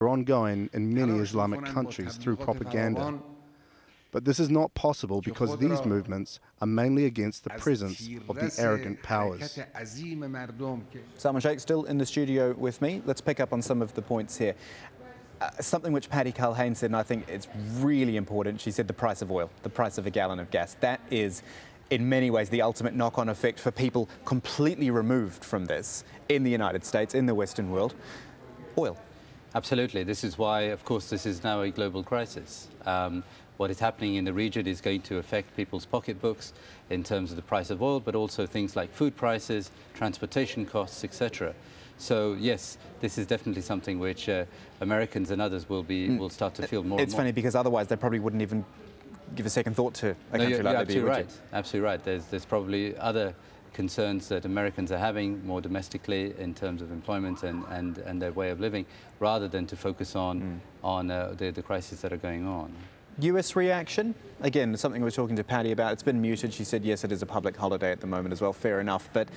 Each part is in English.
are ongoing in many Islamic countries through propaganda. But this is not possible because these movements are mainly against the presence of the arrogant powers. Salman Sheikh still in the studio with me. Let's pick up on some of the points here. Something which Patty Culhane said, and I think it's really important, she said the price of oil, the price of a gallon of gas. That is, in many ways, the ultimate knock-on effect for people completely removed from this in the United States, in the Western world. Oil. Absolutely. This is why, of course, this is now a global crisis. What is happening in the region is going to affect people's pocketbooks in terms of the price of oil, but also things like food prices, transportation costs, etc. So yes, this is definitely something which Americans and others will start to feel more. It's funny because otherwise they probably wouldn't even give a second thought to a country like Libya. Absolutely right. Absolutely right. There's probably other concerns that Americans are having more domestically in terms of employment and their way of living, rather than to focus on the crises that are going on. US reaction? Again, something we were talking to Patty about. It's been muted. She said, yes, it is a public holiday at the moment as well. Fair enough. But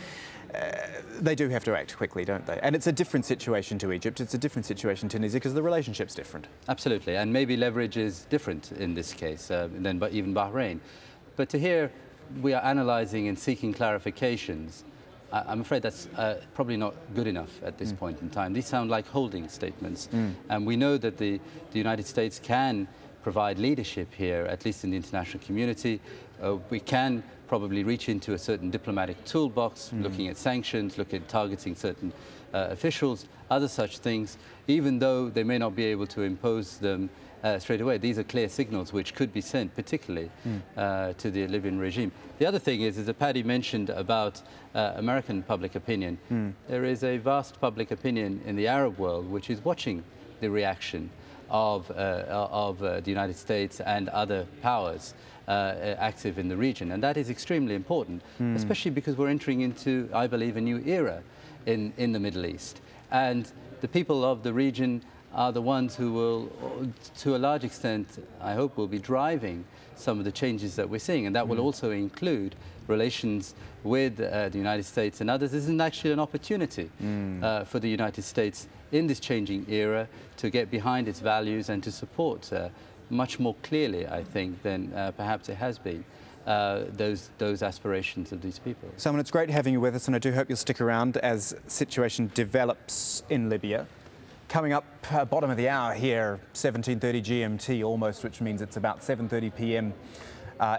they do have to act quickly, don't they? And it's a different situation to Egypt. It's a different situation to Tunisia because the relationship's different. Absolutely. And maybe leverage is different in this case than even Bahrain. But to hear we are analysing and seeking clarifications, I'm afraid that's probably not good enough at this point in time. These sound like holding statements. And we know that the United States can provide leadership here, at least in the international community. We can probably reach into a certain diplomatic toolbox, looking at sanctions, looking at targeting certain officials, other such things, even though they may not be able to impose them straight away. These are clear signals which could be sent, particularly to the Libyan regime. The other thing is, as Paddy mentioned about American public opinion, there is a vast public opinion in the Arab world which is watching the reaction of the United States and other powers active in the region. And that is extremely important, especially because we're entering into, I believe, a new era in the Middle East. And the people of the region are the ones who will, to a large extent, I hope, will be driving some of the changes that we're seeing. And that will also include relations with the United States and others. This is actually an opportunity for the United States in this changing era to get behind its values and to support much more clearly, I think, than perhaps it has been, those aspirations of these people. Salman, it's great having you with us, and I do hope you'll stick around as the situation develops in Libya. Coming up, bottom of the hour here, 17:30 GMT almost, which means it's about 7:30 p.m.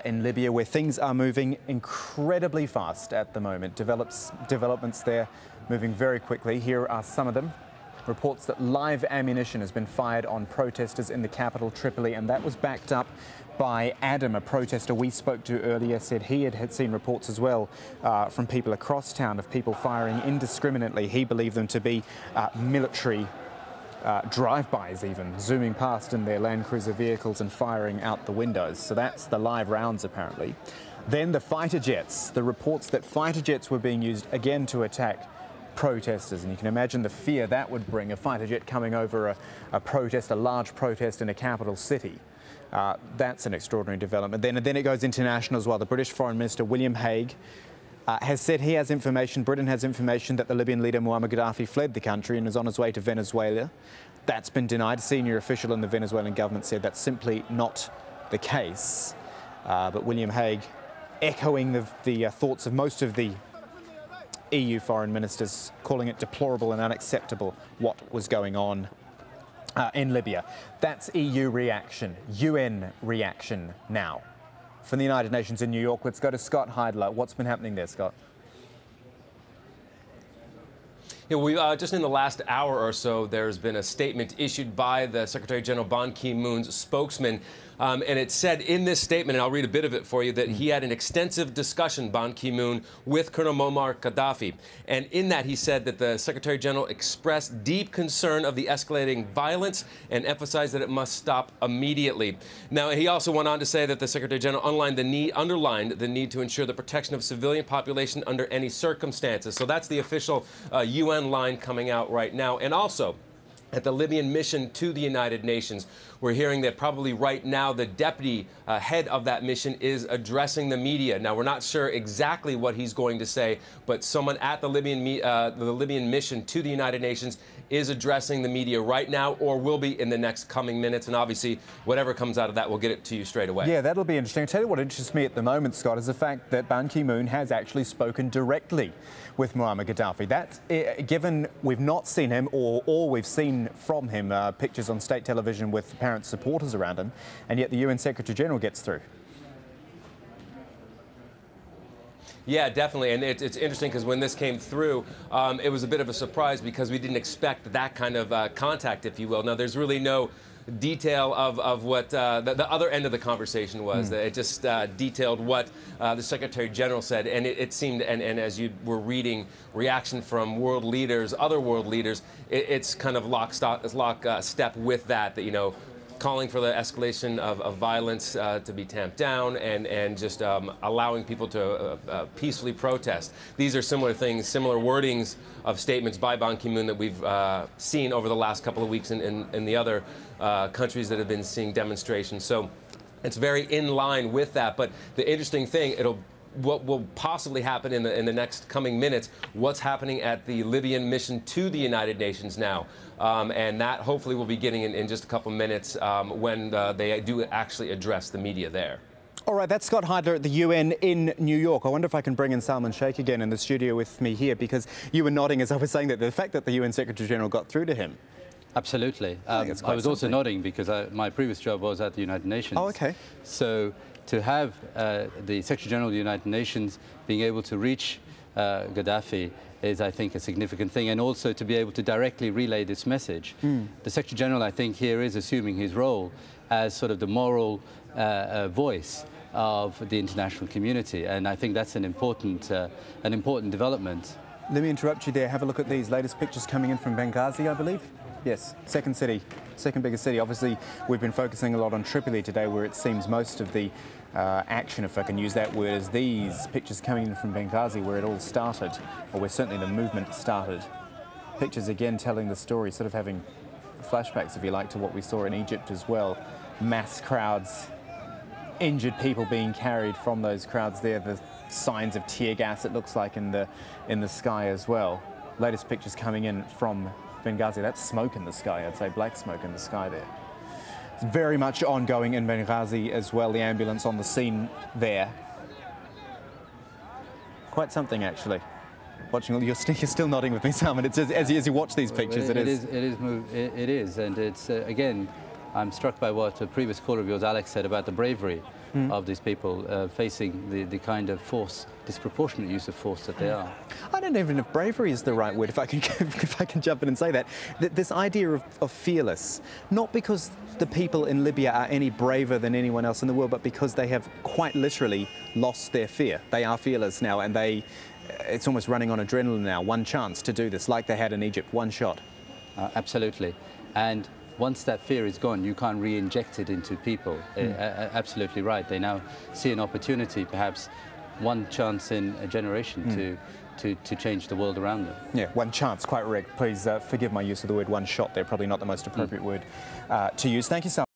In Libya, where things are moving incredibly fast at the moment. Developments there moving very quickly. Here are some of them. Reports that live ammunition has been fired on protesters in the capital, Tripoli, and that was backed up by Adam, a protester we spoke to earlier, said he had seen reports as well from people across town of people firing indiscriminately. He believed them to be military drive-bys even, zooming past in their Land Cruiser vehicles and firing out the windows. So that's the live rounds, apparently. Then the fighter jets, the reports that fighter jets were being used again to attack protesters, and you can imagine the fear that would bring, a fighter jet coming over a protest, a large protest in a capital city. That's an extraordinary development. Then it goes international as well. The British Foreign Minister, William Hague, has said he has information, Britain has information, that the Libyan leader Muammar Gaddafi fled the country and is on his way to Venezuela. That's been denied. A senior official in the Venezuelan government said that's simply not the case. But William Hague, echoing the thoughts of most of the EU foreign ministers, calling it deplorable and unacceptable what was going on in Libya. That's EU reaction, UN reaction now. From the United Nations in New York, let's go to Scott Heidler. What's been happening there, Scott? Yeah, we just in the last hour or so, there's been a statement issued by the Secretary General Ban Ki-moon's spokesman. And it said in this statement, and I'll read a bit of it for you, that he had an extensive discussion, Ban Ki-moon, with Colonel Muammar Gaddafi. And in that, he said that the Secretary General expressed deep concern of the escalating violence and emphasized that it must stop immediately. Now, he also went on to say that the Secretary General underlined the need to ensure the protection of civilian population under any circumstances. So that's the official UN line coming out right now. And also, at the Libyan mission to the United Nations. We're hearing that probably right now the deputy head of that mission is addressing the media. Now, we're not sure exactly what he's going to say, but someone at the Libyan mission to the United Nations is addressing the media right now, or will be in the next coming minutes. And obviously, whatever comes out of that, we'll get it to you straight away. Yeah, that'll be interesting. I'll tell you what interests me at the moment, Scott, is the fact that Ban Ki-moon has actually spoken directly with Muammar Gaddafi. That, given we've not seen him, or all we've seen from him, pictures on state television with apparent supporters around him, and yet the UN Secretary General gets through. Yeah, definitely, and it's interesting because when this came through, it was a bit of a surprise because we didn't expect that kind of contact, if you will. Now, there's really no detail of what the other end of the conversation was. It just detailed what the Secretary General said, and it seemed, and as you were reading reaction from world leaders, other world leaders, it's kind of lockstep with that, you know, calling for the escalation of violence to be tamped down, and just allowing people to peacefully protest. These are similar things, similar wordings of statements by Ban Ki-moon that we've seen over the last couple of weeks in the other countries that have been seeing demonstrations. So it's very in line with that. But the interesting thing, what will possibly happen in the next coming minutes, what's happening at the Libyan mission to the United Nations now. And that hopefully we'll be getting in just a couple minutes when they do actually address the media there. All right, that's Scott Heidler at the UN in New York. I wonder if I can bring in Salman Sheikh again in the studio with me here, because you were nodding as I was saying that the fact that the UN Secretary General got through to him. Absolutely. I was also nodding because my previous job was at the United Nations. Oh, okay. So to have the Secretary General of the United Nations being able to reach Gaddafi is, I think, a significant thing, and also to be able to directly relay this message. The Secretary General, I think, here is assuming his role as sort of the moral voice of the international community, and I think that's an important development. Let me interrupt you there. Have a look at these latest pictures coming in from Benghazi, I believe. Yes, second biggest city. Obviously, we've been focusing a lot on Tripoli today, where it seems most of the action, if I can use that word, is these pictures coming in from Benghazi, where it all started, or where certainly the movement started. Pictures again telling the story, sort of having flashbacks, if you like, to what we saw in Egypt as well. Mass crowds, injured people being carried from those crowds there, the signs of tear gas, it looks like, in the sky as well. Latest pictures coming in from Benghazi. That's smoke in the sky, I'd say, black smoke in the sky there. It's very much ongoing in Benghazi as well, the ambulance on the scene there. Quite something, actually. Watching, you're still nodding with me, Salman. It's as you watch these pictures, it is, and it's, again, I'm struck by what a previous caller of yours, Alex, said about the bravery of these people facing the kind of force, disproportionate use of force that they are. I don't even know if bravery is the right word, if I can jump in and say that. This idea of fearless, not because the people in Libya are any braver than anyone else in the world, but because they have quite literally lost their fear. They are fearless now, and it's almost running on adrenaline now. One chance to do this, like they had in Egypt, one shot. Absolutely. And once that fear is gone, you can't re-inject it into people. Absolutely right. They now see an opportunity, perhaps one chance in a generation, to change the world around them. Yeah, one chance, quite correct. Please forgive my use of the word one shot there. Probably not the most appropriate word to use. Thank you, Sam.